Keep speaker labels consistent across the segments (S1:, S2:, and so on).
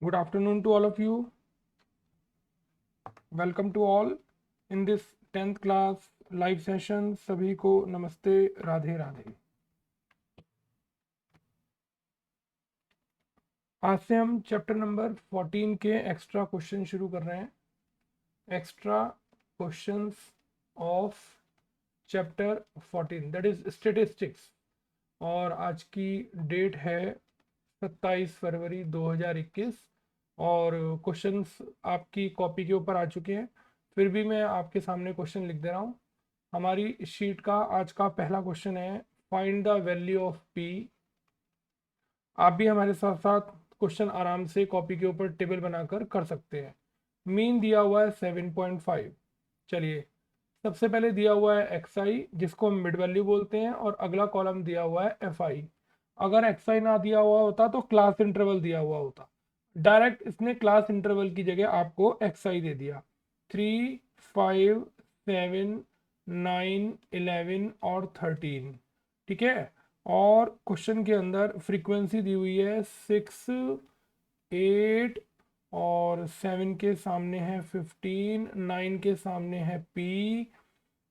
S1: Good afternoon to all of you. Welcome to all in this 10th class live session. सभी को नमस्ते, राधे राधे। आज से हम चैप्टर नंबर 14 के एक्स्ट्रा क्वेश्चन शुरू कर रहे हैं। Extra questions of chapter 14 that is statistics. और आज की डेट है 27 फरवरी 2021 और क्वेश्चंस आपकी कॉपी के ऊपर आ चुके हैं। फिर भी मैं आपके सामने क्वेश्चन लिख दे रहा हूँ। हमारी शीट का आज का पहला क्वेश्चन है find the value of P. आप भी हमारे साथ साथ क्वेश्चन आराम से कॉपी के ऊपर टेबल बनाकर कर सकते हैं। मीन दिया हुआ है 7.5। चलिए, सबसे पहले दिया हुआ है एक्स आई जिसको हम मिड वैल्यू बोलते हैं और अगला कॉलम दिया हुआ है एफ आई। अगर एक्स आई ना दिया हुआ होता तो क्लास इंटरवल दिया हुआ होता। डायरेक्ट इसने क्लास इंटरवल की जगह आपको एक्स आई दे दिया। 3, 5, 7, 9, 11 और 13। ठीक है। और क्वेश्चन के अंदर फ्रीक्वेंसी दी हुई है 6, 8 और 7 के सामने है 15, 9 के सामने है P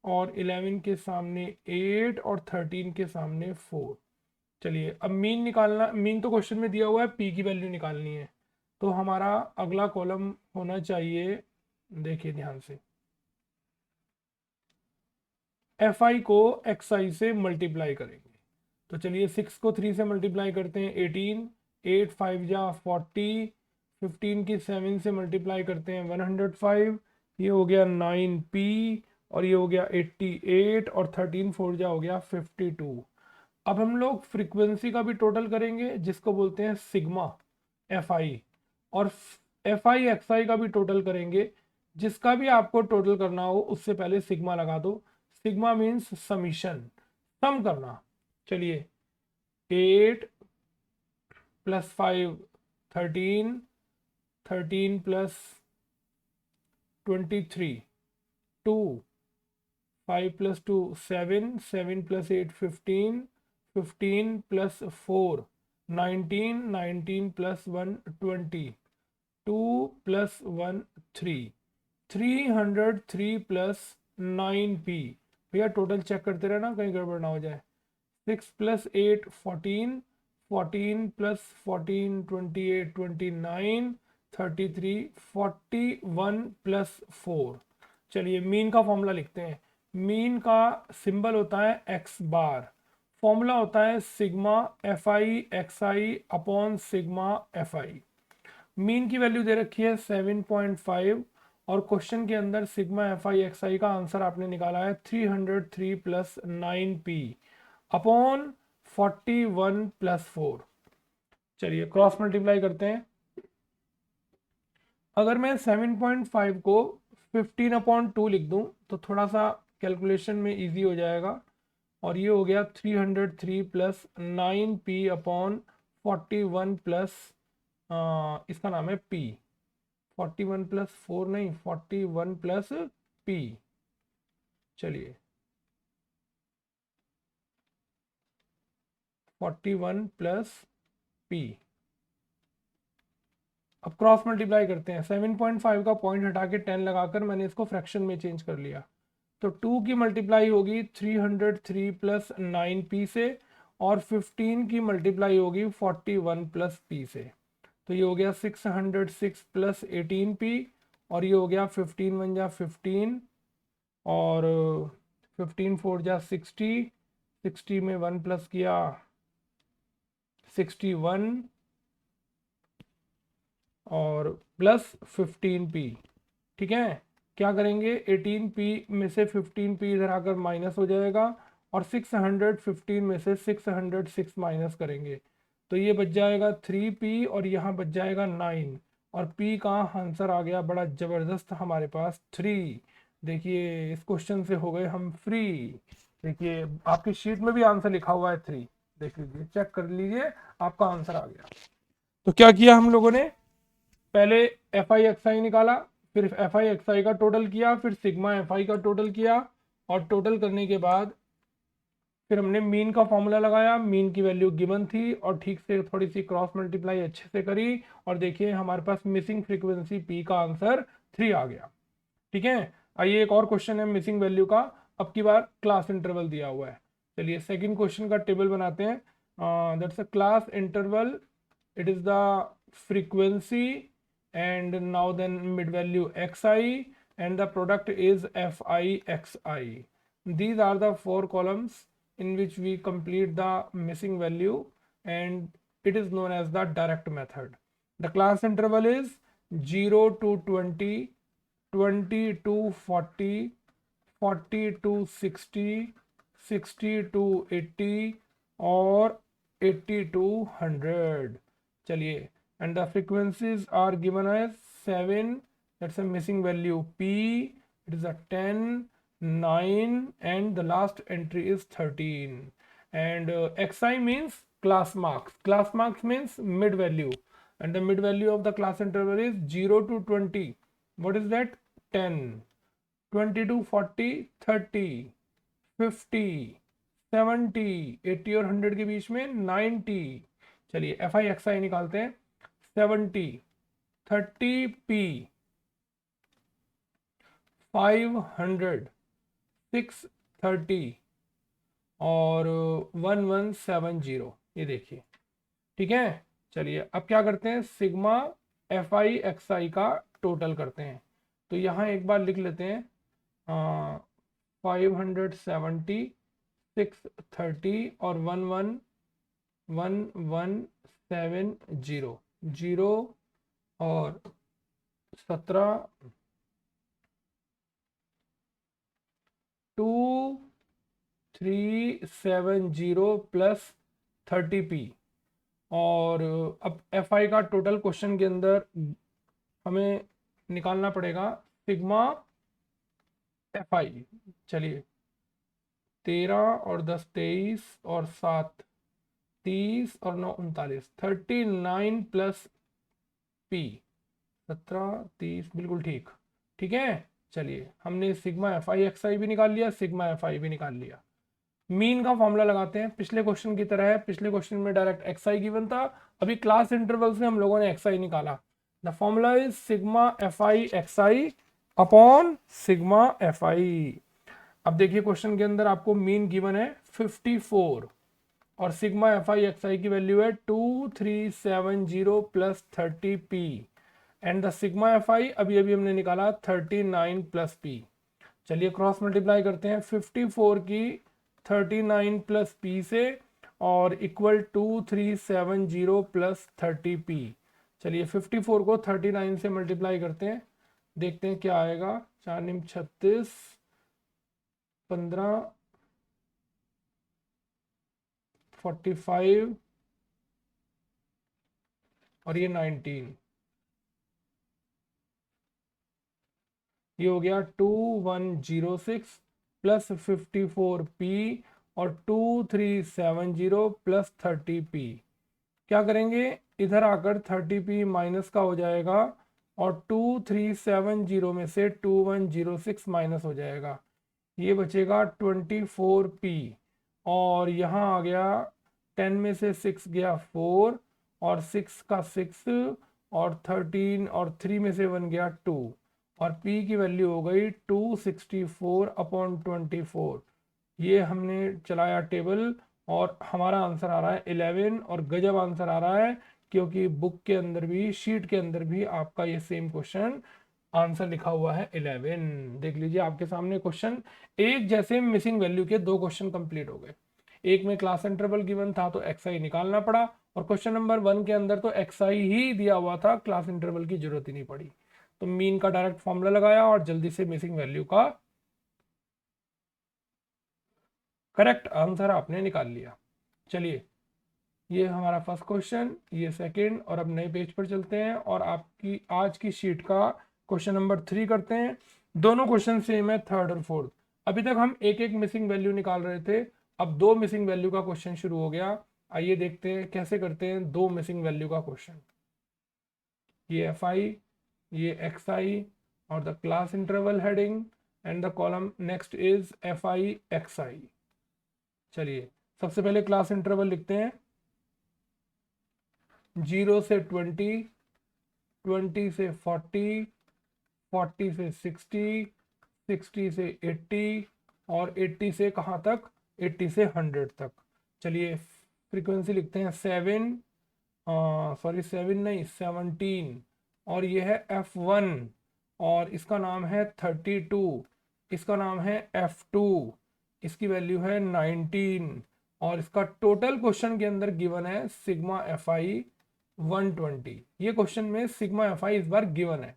S1: और 11 के सामने 8 और 13 के सामने 4। चलिए, अब मीन निकालना। मीन तो क्वेश्चन में दिया हुआ है, P की वैल्यू निकालनी है। तो हमारा अगला कॉलम होना चाहिए, देखिए ध्यान से, एफ आई को एक्स आई से मल्टीप्लाई करेंगे। तो चलिए 6 को 3 से मल्टीप्लाई करते हैं 18, 8 5 जा 40, 15 की 7 से मल्टीप्लाई करते हैं 105, ये हो गया 9p और ये हो गया 88 और 13 4 जा हो गया 52। अब हम लोग फ्रीक्वेंसी का भी टोटल करेंगे जिसको बोलते हैं सिग्मा एफ आई, और एफ आई एक्स आई का भी टोटल करेंगे। जिसका भी आपको टोटल करना हो उससे पहले सिग्मा लगा दो। सिग्मा मीन्स समीशन, सम करना। चलिए, 8 plus 5 13, 13 plus 23 2, 5 plus 2 7, 7 plus 8 15, 15 plus 4 19, 19 plus 1 20, 2 plus 1 3, 303 plus 9p। भैया टोटल चेक करते रहना कहीं गड़बड़ ना हो जाए। 6 प्लस 8 14, 14 प्लस 14 28 29 33 41 प्लस 4। चलिए मीन का फॉर्मूला लिखते हैं। मीन का सिंबल होता है एक्स बार। फॉर्मूला होता है sigma F I X I upon sigma F I. Mean की वैल्यू दे रखी है 7.5 और क्वेश्चन के अंदर सिग्मा एफ आई एक्स आई का आंसर आपने निकाला है 303 प्लस 9p अपॉन 41 प्लस 4। चलिए क्रॉस मल्टीप्लाई करते हैं। अगर मैं 7.5 को 15/2 लिख दूं तो थोड़ा सा कैलकुलेशन में इजी हो जाएगा। और ये हो गया 303 प्लस 9p अपॉन 41 प्लस इसका नाम है p। 41 प्लस 4 नहीं, 41 प्लस p। चलिए 41 प्लस p। अब क्रॉस मल्टीप्लाई करते हैं। 7.5 का पॉइंट हटा के 10 लगाकर मैंने इसको फ्रैक्शन में चेंज कर लिया। तो 2 की मल्टीप्लाई होगी 303 प्लस 9p से और 15 की मल्टीप्लाई होगी 41 प्लस p से। तो ये हो गया 606 प्लस 18p और ये हो गया 15 1 जा 15 और 15 4 जा 60, 60 में 1 प्लस किया 61 और प्लस 15p। ठीक है, क्या करेंगे 18p में से 15p इधर आकर माइनस हो जाएगा और 615 में से 606 माइनस करेंगे तो ये बच जाएगा 3p और यहाँ बच जाएगा 9 और p का आंसर आ गया बड़ा ज़बरदस्त हमारे पास 3। देखिए इस क्वेश्चन से हो गए हम फ्री। देखिए आपकी शीट में भी आंसर लिखा हुआ है 3, देख लीजिए, चेक कर लीजिए, आपका आंसर आ गया। तो क्या किया हम लोगों ने, पहले एफ आई एक्स आई निकाला, फिर एफ आई एक्स आई का टोटल किया, फिर सिग्मा एफ आई का टोटल किया और टोटल करने के बाद फिर हमने मीन का फॉर्मूला लगाया, मीन की वैल्यू गिवन थी और ठीक से थोड़ी सी क्रॉस मल्टीप्लाई अच्छे से करी और देखिए हमारे पास मिसिंग फ्रीक्वेंसी पी का आंसर 3 आ गया। ठीक है, आइए एक और क्वेश्चन है मिसिंग वैल्यू का, अब की बार क्लास इंटरवल दिया हुआ है। चलिए सेकंड क्वेश्चन का टेबल बनाते हैं। That's a class interval, it is the frequency and now then mid value xi and the product is fi xi. These are the 4 columns in which we complete the missing value and it is known as the direct method. The class interval is 0 to 20, 20 to 40, 40 to 60, 60 to 80 और 80 to 100. चलिए, and the frequencies are given as 7, that's a missing value p, it is a 10, 9 and the last entry is 13. And xi means class marks. Class marks means mid value and the mid value of the class interval is 0 to 20. What is that? 10. 20 to 40 30, 50, 70, 80 और 100 के बीच में 90। चलिए F I X आई निकालते हैं। 70, 30 P, 500, 630 और 1170, ये देखिए। ठीक है, चलिए अब क्या करते हैं, सिग्मा एफ आई एक्स आई का टोटल करते हैं। तो यहाँ एक बार लिख लेते हैं 570, 630 और 1170, 0 और 17, 2370 प्लस 30p। और अब एफ आई का टोटल क्वेश्चन के अंदर हमें निकालना पड़ेगा सिग्मा एफ आई। चलिए 13 और 10 23 और 7 30 और 9 39, 39 प्लस पी 17 30, बिल्कुल ठीक। ठीक है, चलिए हमने सिग्मा एफ आई एक्स आई भी निकाल लिया, सिग्मा एफ आई भी निकाल लिया। मीन का फॉर्मूला लगाते हैं, पिछले क्वेश्चन की तरह है। पिछले क्वेश्चन में डायरेक्ट एक्स आई गिवन था, अभी क्लास इंटरवल से हम लोगों ने एक्स आई निकाला। The formula is sigma F I X I upon sigma F I. अब देखिए क्वेश्चन के अंदर आपको मीन गिवन है 54 और सिग्मा एफ आई एक्स आई की वैल्यू है 2370 plus 30p and the sigma F I अभी अभी हमने निकाला 39 प्लस p। चलिए क्रॉस मल्टीप्लाई करते हैं 54 की 39 प्लस p से और इक्वल 2370 प्लस 30p। चलिए 54 को 39 से मल्टीप्लाई करते हैं, देखते हैं क्या आएगा। 4 निम 36, 15, 45 और ये 19, ये हो गया 2106 प्लस 54p और 2370 प्लस 30p। क्या करेंगे, इधर आकर 30p माइनस का हो जाएगा और 2370 में से 2106 माइनस हो जाएगा, ये बचेगा 24p और यहाँ आ गया 10 में से 6 गया 4 और 6 का 6 और 13 और 3 में से 1 गया 2 और p की वैल्यू हो गई 264 अपॉन 24। ये हमने चलाया टेबल और हमारा आंसर आ रहा है 11 और गजब आंसर आ रहा है क्योंकि बुक के अंदर भी शीट के अंदर भी आपका ये सेम क्वेश्चन आंसर लिखा हुआ है 11। देख लीजिए आपके सामने क्वेश्चन, एक जैसे मिसिंग वैल्यू के 2 क्वेश्चन कंप्लीट हो गए। एक में क्लास इंटरवल गिवन था तो एक्स आई निकालना पड़ा और क्वेश्चन नंबर 1 के अंदर तो एक्स आई ही दिया हुआ था, क्लास इंटरवल की जरूरत ही नहीं पड़ी। तो मीन का डायरेक्ट फॉर्मूला लगाया और जल्दी से मिसिंग वैल्यू का करेक्ट आंसर आपने निकाल लिया। चलिए ये हमारा फर्स्ट क्वेश्चन, ये सेकंड, और अब नए पेज पर चलते हैं और आपकी आज की शीट का क्वेश्चन नंबर 3 करते हैं। दोनों क्वेश्चन सेम है, थर्ड और फोर्थ। अभी तक हम एक एक मिसिंग वैल्यू निकाल रहे थे, अब 2 मिसिंग वैल्यू का क्वेश्चन शुरू हो गया। आइए देखते हैं कैसे करते हैं 2 मिसिंग वैल्यू का क्वेश्चन। ये एफ आई, ये एक्स आई और the class interval heading and the column next is F I X I. चलिए सबसे पहले क्लास इंटरवल लिखते हैं, 0 से 20, 20 से 40, 40 से 60, 60 से 80 और 80 से कहाँ तक, 80 से 100 तक। चलिए फ्रीक्वेंसी लिखते हैं 7, सॉरी 7 नहीं 17, और ये है F1 और इसका नाम है 32, इसका नाम है F2, इसकी वैल्यू है 19 और इसका टोटल क्वेश्चन के अंदर गिवन है सिग्मा FI 120। ये क्वेश्चन में सिग्मा FI इस बार गिवन है।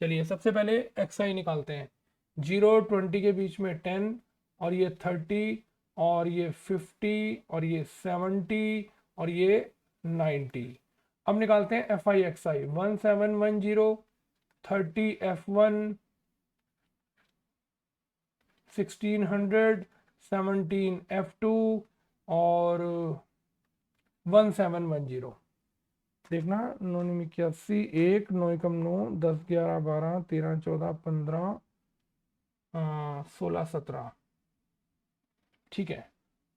S1: चलिए सबसे पहले XI निकालते हैं, 0 और 20 के बीच में 10 और ये 30 और ये 50 और ये 70 और ये 90। अब निकालते हैं FI XI, 1710, 30 F1, 1600, 17 F2 और 1710। देखना 9 81, 1 9 एकम 9, 10 11 12 13 14 15 16 17, ठीक है,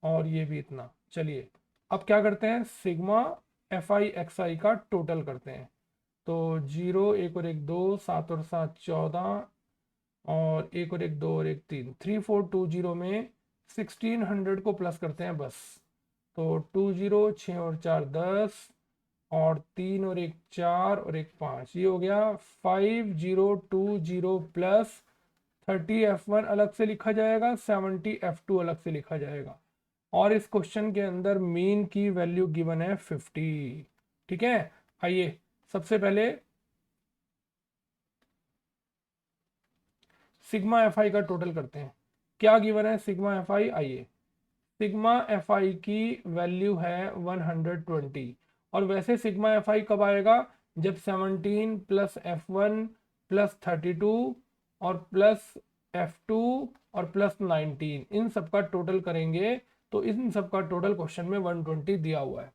S1: और ये भी इतना। चलिए अब क्या करते हैं, सिग्मा FI XI का टोटल करते हैं। तो 0 1 और 1 2, 7 और 7 14 और 1 और 1 2 और 1 3, 3 4 2 0 में 1600 को प्लस करते हैं बस। तो 2 0, 6 और 4 10 और 3 और 1 4 और 1 5, ये हो गया 5020 प्लस 30 F1 अलग से लिखा जाएगा, 70 F2 अलग से लिखा जाएगा। और इस क्वेश्चन के अंदर मीन की वैल्यू गिवन है 50। ठीक है, आइए सबसे पहले सिग्मा FI का टोटल करते हैं। क्या गिवन है सिग्मा FI, आइए सिग्मा FI की वैल्यू है 120 और वैसे सिग्मा FI कब आएगा, जब 17 प्लस F1 प्लस 32 और प्लस F2 और प्लस 19, इन सब का टोटल करेंगे तो इन सब का टोटल क्वेश्चन में 120 दिया हुआ है।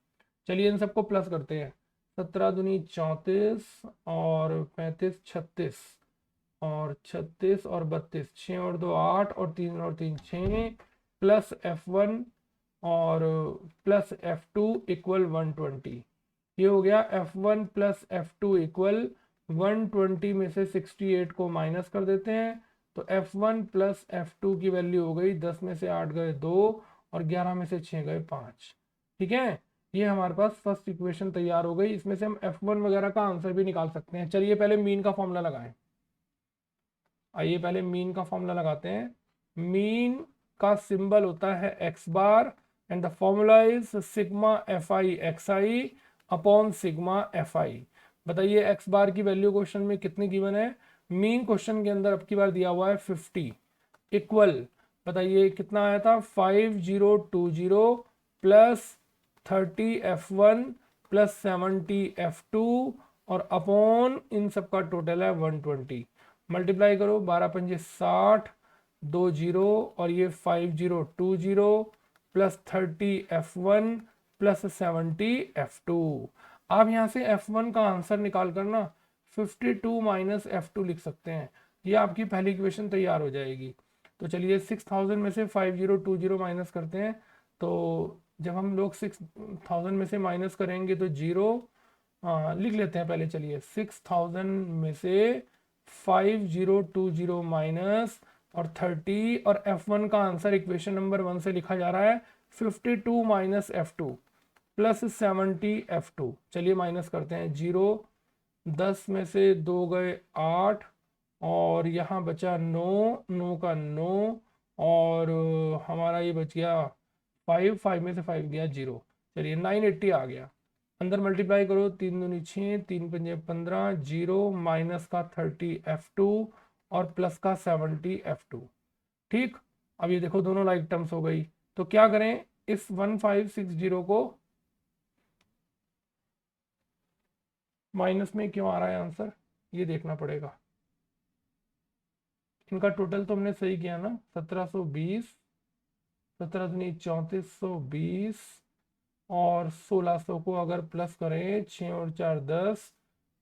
S1: चलिए इन सबको प्लस करते हैं, 17 दूनी 34 और 35 36 और 36 और 32, 6 और 2 8 और 3 और 3 6 प्लस F1 और प्लस F2 इक्वल 120। ये हो गया F1 प्लस F2 इक्वल 120 में से 68 को माइनस कर देते हैं तो F1 प्लस F2 की वैल्यू हो गई 10 में से 8 गए 2 और 11 में से 6 गए 5। ठीक है, ये हमारे पास फर्स्ट इक्वेशन तैयार हो गई। इसमें से हम F1 वगैरह का आंसर भी निकाल सकते हैं। चलिए पहले मीन का फॉर्मूला लगाएं। आइए पहले मीन का फॉर्मूला लगाते हैं। मीन का सिंबल होता है x bar and the formula is sigma FI XI upon sigma FI। बताइए x बार की वैल्यू क्वेश्चन में कितनी गिवन है, मीन क्वेश्चन के अंदर अब की बार दिया हुआ है 50 इक्वल, बताइए कितना आया था 5020 प्लस 30 F1 प्लस 70 F2 और अपॉन इन सब का टोटल है 120। मल्टीप्लाई करो, 12 पंजे 60, 2 0 और ये 5020 प्लस 30 F1 प्लस 70 F2। आप यहाँ से F1 का आंसर निकाल कर ना 52 माइनस F2 लिख सकते हैं। ये आपकी पहली इक्वेशन तैयार हो जाएगी। तो चलिए 6000 में से 5020 माइनस करते हैं। तो जब हम लोग 6000 में से माइनस करेंगे तो जीरो लिख लेते हैं पहले। चलिए 6000 में से 5020 माइनस और 30 और F1 का आंसर इक्वेशन नंबर 1 से लिखा जा रहा है 52 माइनस F2 प्लस 70 F2। चलिए माइनस करते हैं, 0 10 में से 2 गए 8 और यहाँ बचा 9, 9 का 9 और हमारा ये बच गया 5, 5 में से 5 गया 0। चलिए 980 आ गया। अंदर मल्टीप्लाई करो, 3 दूनी 6, 3 पंजे 15, 0 माइनस का 30 F2 और प्लस का 70 F2। ठीक, अब ये देखो दोनों लाइक टर्म्स हो गई। तो क्या करें, इस 1560 को माइनस में क्यों आ रहा है आंसर, ये देखना पड़ेगा। इनका टोटल तो हमने सही किया ना, 1720, 17 दूनी 3420 और 1600 को अगर प्लस करें 6 और 4 10,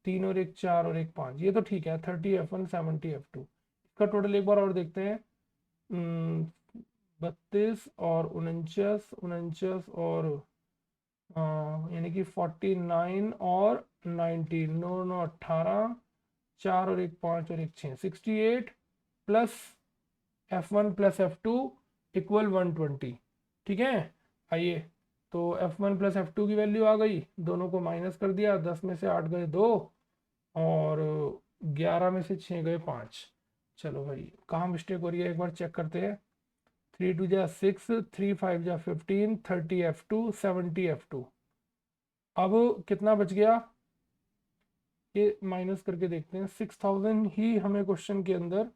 S1: 3 और 1 4 और 1 5, ये तो ठीक है। 30 F1 70 F2, इसका टोटल एक बार और देखते हैं। 32 और 49, 49 और यानी कि 49 और 19, 9 9 18, 4 और 1 5 और 1 6, 68 plus F1 plus F2 equal 120। ठीक है, आइए, तो F1 प्लस F2 की वैल्यू आ गई, दोनों को माइनस कर दिया, 10 में से 8 गए 2 और 11 में से 6 गए 5। चलो भाई, कहाँ मिस्टेक हो रही है एक बार चेक करते हैं। 3 2 जा 6, 3 5 जा 15, 30 F2, 70 F2। अब कितना बच गया ये माइनस करके देखते हैं। 6000 ही हमें क्वेश्चन के अंदर,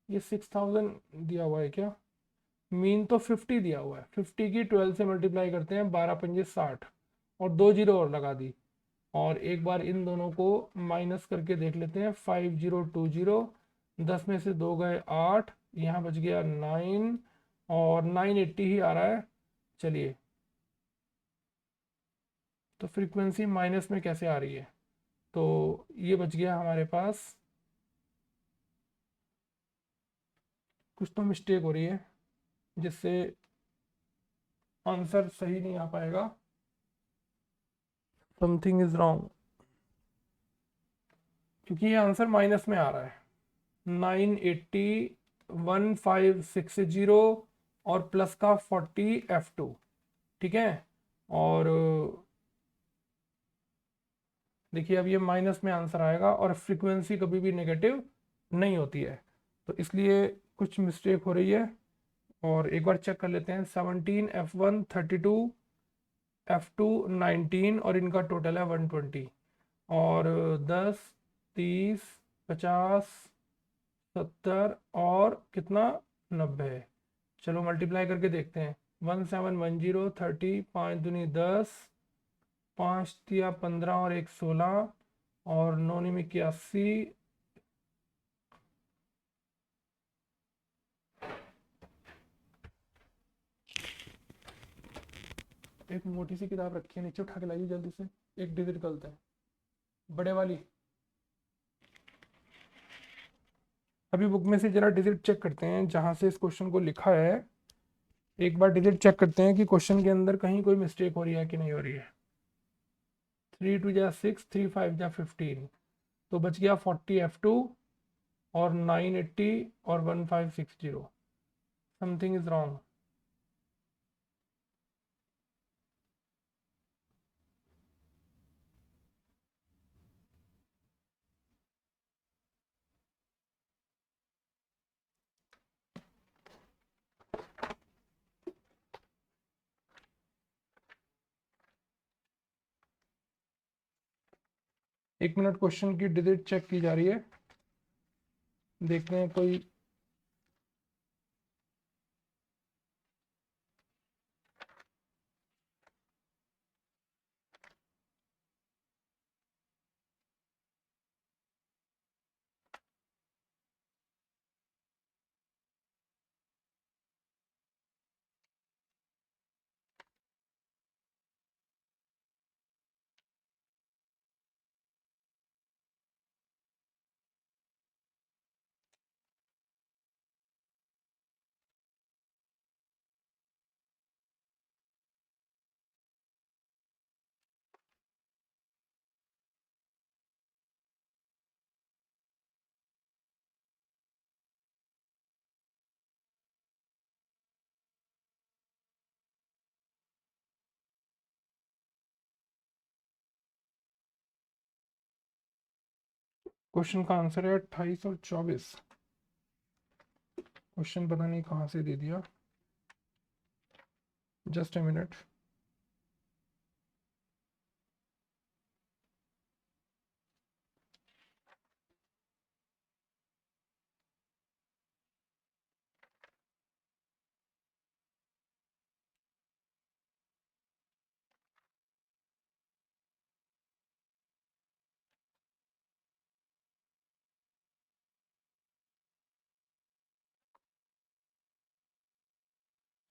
S1: ये 6000 दिया हुआ है क्या? मीन तो 50 दिया हुआ है, 50 की 12 से मल्टीप्लाई करते हैं, 12 पंजे 60 और 2 जीरो और लगा दी। और एक बार इन दोनों को माइनस करके देख लेते हैं। 5020, 10 में से 2 गए 8, यहाँ बच गया 9 और 980 ही आ रहा है। चलिए, तो फ्रीक्वेंसी माइनस में कैसे आ रही है? तो ये बच गया हमारे पास, कुछ तो मिस्टेक हो रही है जिससे आंसर सही नहीं आ पाएगा। समथिंग इज रॉन्ग, क्योंकि ये आंसर माइनस में आ रहा है। 980, 1560 और प्लस का 40 F2। ठीक है, और देखिए अब ये माइनस में आंसर आएगा और फ्रीक्वेंसी कभी भी नेगेटिव नहीं होती है, तो इसलिए कुछ मिस्टेक हो रही है। और एक बार चेक कर लेते हैं। 17 F1 32, F2 19 और इनका टोटल है 120। और 10 30 50 70 और कितना 90। चलो मल्टीप्लाई करके देखते हैं। 1710, 30, 5 दूनी 10, 5 तिया 15 और 1 16 और 9 में 81। एक मोटी सी किताब रखी है, नीचे उठा के लाइए जल्दी से, एक डिजिट गलत है, बड़े वाली। अभी बुक में से जरा डिजिट चेक करते हैं जहां से इस क्वेश्चन को लिखा है। एक बार डिजिट चेक करते हैं कि क्वेश्चन के अंदर कहीं कोई मिस्टेक हो रही है कि नहीं हो रही है। 3 2 जा 6, 3 5 जा 15, तो बच गया 40 F2 और 980 और 1560। Something is wrong. एक मिनट, क्वेश्चन की डिजिट चेक की जा रही है, देखते हैं कोई। क्वेश्चन का आंसर है 28 और 24। क्वेश्चन पता नहीं कहाँ से दे दिया, जस्ट ए मिनट।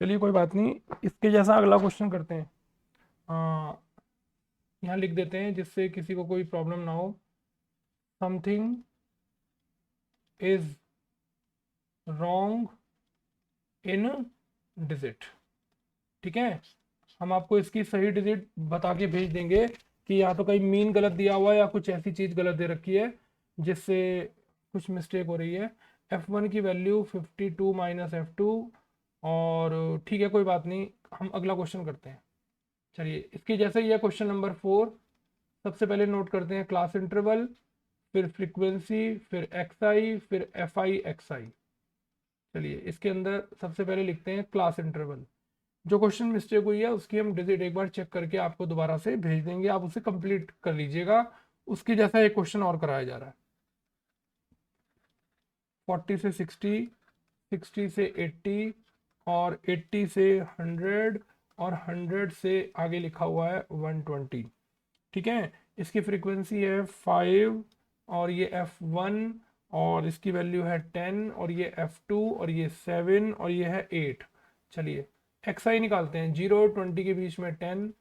S1: चलिए कोई बात नहीं, इसके जैसा अगला क्वेश्चन करते हैं। यहाँ लिख देते हैं जिससे किसी को कोई प्रॉब्लम ना हो। Something is wrong in digit. ठीक है, हम आपको इसकी सही डिजिट बता के भेज देंगे कि या तो कहीं मीन गलत दिया हुआ है या कुछ ऐसी चीज गलत दे रखी है जिससे कुछ मिस्टेक हो रही है। F1 की वैल्यू 52 माइनस F2। और ठीक है, कोई बात नहीं, हम अगला क्वेश्चन करते हैं। चलिए, इसकी जैसे ही है क्वेश्चन नंबर 4। सबसे पहले नोट करते हैं क्लास इंटरवल, फिर फ्रीक्वेंसी, फिर XI, फिर FI XI। चलिए, इसके अंदर सबसे पहले लिखते हैं क्लास इंटरवल। जो क्वेश्चन मिस्टेक हुई है उसकी हम डिजिट एक बार चेक करके आपको दोबारा से भेज देंगे, आप उसे कंप्लीट कर लीजिएगा। उसकी जैसा एक क्वेश्चन और कराया जा रहा है। 40 से 60, 60 से 80, और 80 से 100, और 100 से आगे लिखा हुआ है 120। ठीक है, इसकी फ्रीक्वेंसी है 5, और ये F1, और इसकी वैल्यू है 10, और ये F2, और ये 7, और ये है 8। चलिए, XI निकालते हैं। 0 20 के बीच में 10,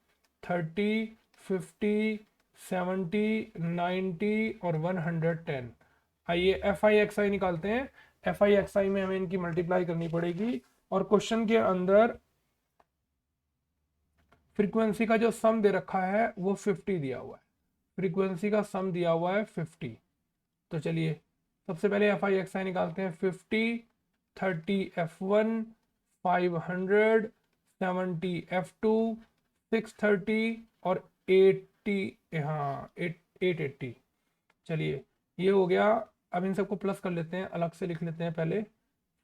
S1: 30, 50, 70, 90 और 110। आइए FI XI निकालते हैं। FI XI में हमें इनकी मल्टीप्लाई करनी पड़ेगी, और क्वेश्चन के अंदर फ्रीक्वेंसी का जो सम दे रखा है वो 50 दिया हुआ है। फ्रीक्वेंसी का सम दिया हुआ है 50। तो चलिए, सबसे पहले FI XI निकालते हैं। 50, 30 F1, 500, 70 F2, 630 और 80, हाँ 880। चलिए, ये हो गया। अब इन सबको प्लस कर लेते हैं, अलग से लिख लेते हैं पहले।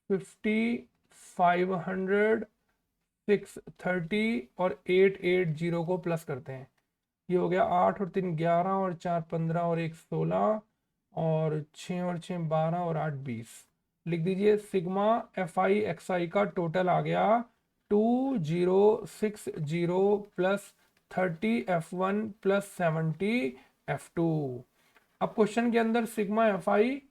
S1: 50, 500, 630 और 880 को प्लस करते हैं। ये हो गया 8 और 3 11, और 4 15, और 1 16, और 6 और 6 12, और 8 20। लिख दीजिए, सिग्मा FI XI का टोटल आ गया 2060 प्लस 30 F1 प्लस 70 F2। अब क्वेश्चन के अंदर सिग्मा FI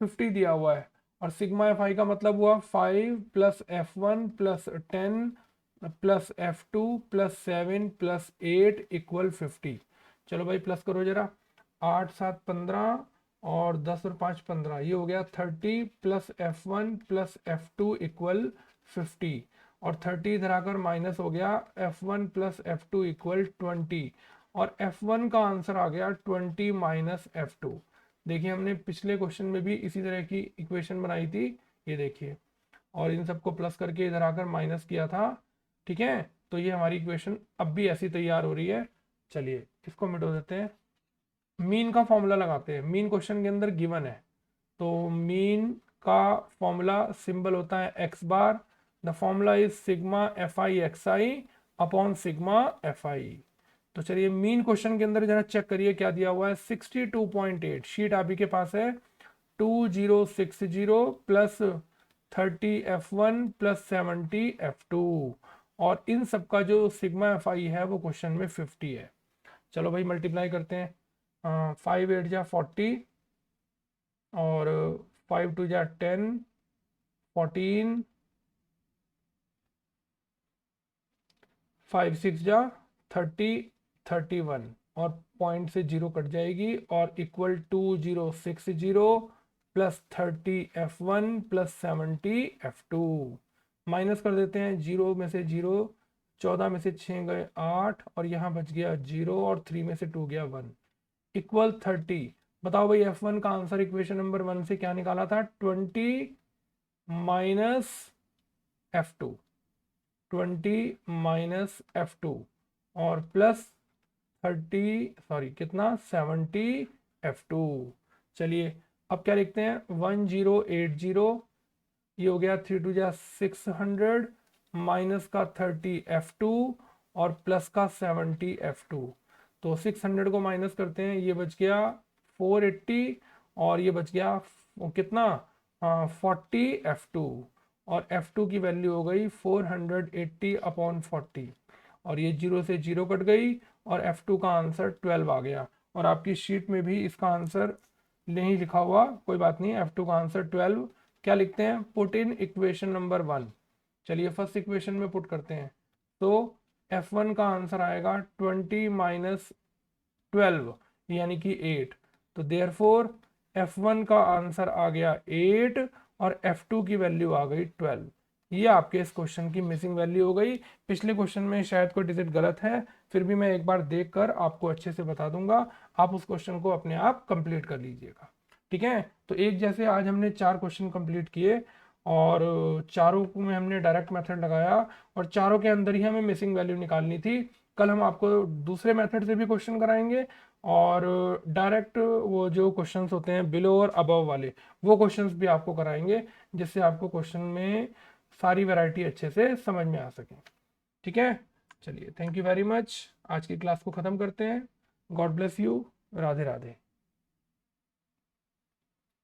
S1: 50 दिया हुआ है, और सिग्मा FI का मतलब हुआ 5 plus F1 plus 10 plus F2 plus 7 plus 8 equal 50। चलो भाई, प्लस करो जरा। 8 7 15, और 10 और 5 15, ये हो गया 30 plus F1 plus F2 equal 50। और 30 इधर आकर माइनस हो गया, F1 प्लस F2 इक्वल 20। और F1 का आंसर आ गया 20 माइनस F2। देखिए, हमने पिछले क्वेश्चन में भी इसी तरह की इक्वेशन बनाई थी, ये देखिए, और इन सबको प्लस करके इधर आकर माइनस किया था। ठीक है, तो ये हमारी इक्वेशन अब भी ऐसी तैयार हो रही है। चलिए, इसको मिटो देते हैं। मीन का फॉर्मूला लगाते हैं। मीन क्वेश्चन के अंदर गिवन है, तो मीन का फॉर्मूला सिंबल होता है x bar. The formula is sigma FI XI upon sigma FI। तो चलिए, मीन क्वेश्चन के अंदर जरा चेक करिए क्या दिया हुआ है। 62.8 शीट आप ही के पास है। 2060 प्लस 30 F1 प्लस 70 F2, और इन सब का जो सिग्मा FI है वो क्वेश्चन में 50 है। चलो भाई, मल्टीप्लाई करते हैं। 5 8 जा 40, और 5 2 जा 10, 14, 5 6 जा 30, 31, और पॉइंट से जीरो कट जाएगी, और equal 2060 plus 30 F1 plus 70 F2। Minus कर देते हैं, 0 में से 0, 14 में से 6 गए 8, और यहाँ बच गया 0, और 3 में से 2 गया 1, इक्वल 30। बताओ भाई, F1 का आंसर इक्वेशन नंबर 1 से क्या निकाला था? 20 माइनस F2, 20 माइनस F2, और प्लस 30, सॉरी कितना, 70 F2। चलिए, अब क्या लिखते हैं? 1080, ये हो गया 3 2 जा 600, माइनस का 30 F2, और प्लस का 70 F2। तो 600 को माइनस करते हैं, ये बच गया 480, और ये बच गया कितना, 40 F2, और F2 की वैल्यू हो गई 480 अपॉन 40, और ये 0 से 0 कट गई, और F2 का आंसर 12 आ गया। और आपकी शीट में भी इसका आंसर नहीं लिखा हुआ, कोई बात नहीं, F2 का आंसर 12। क्या लिखते हैं? Put in equation number 1। चलिए, फर्स्ट इक्वेशन में पुट करते हैं। तो F1 का आंसर आएगा 20 माइनस 12, यानी कि 8। तो देयरफॉर F1 का आंसर आ गया 8, और F2 की वैल्यू आ गई 12। ये आपके इस क्वेश्चन की मिसिंग वैल्यू हो गई। पिछले क्वेश्चन में शायद कोई डिजिट गलत है, फिर भी मैं एक बार देख कर आपको अच्छे से बता दूंगा, आप उस क्वेश्चन को अपने आप कंप्लीट कर लीजिएगा। ठीक है, तो एक जैसे आज हमने 4 क्वेश्चन कंप्लीट किए और चारों को में हमने डायरेक्ट मेथड लगाया और चारों के अंदर ही हमें मिसिंग वैल्यू निकालनी थी। कल हम आपको दूसरे मेथड से भी क्वेश्चन कराएंगे और डायरेक्ट वो जो क्वेश्चंस होते हैं बिलो और अबव वाले, वो क्वेश्चंस भी आपको कराएंगे, जिससे आपको क्वेश्चन में सारी वैरायटी अच्छे से समझ में आ सके। ठीक है, चलिए थैंक यू वेरी मच, आज की क्लास को ख़त्म करते हैं। God bless you, Radhe Radhe.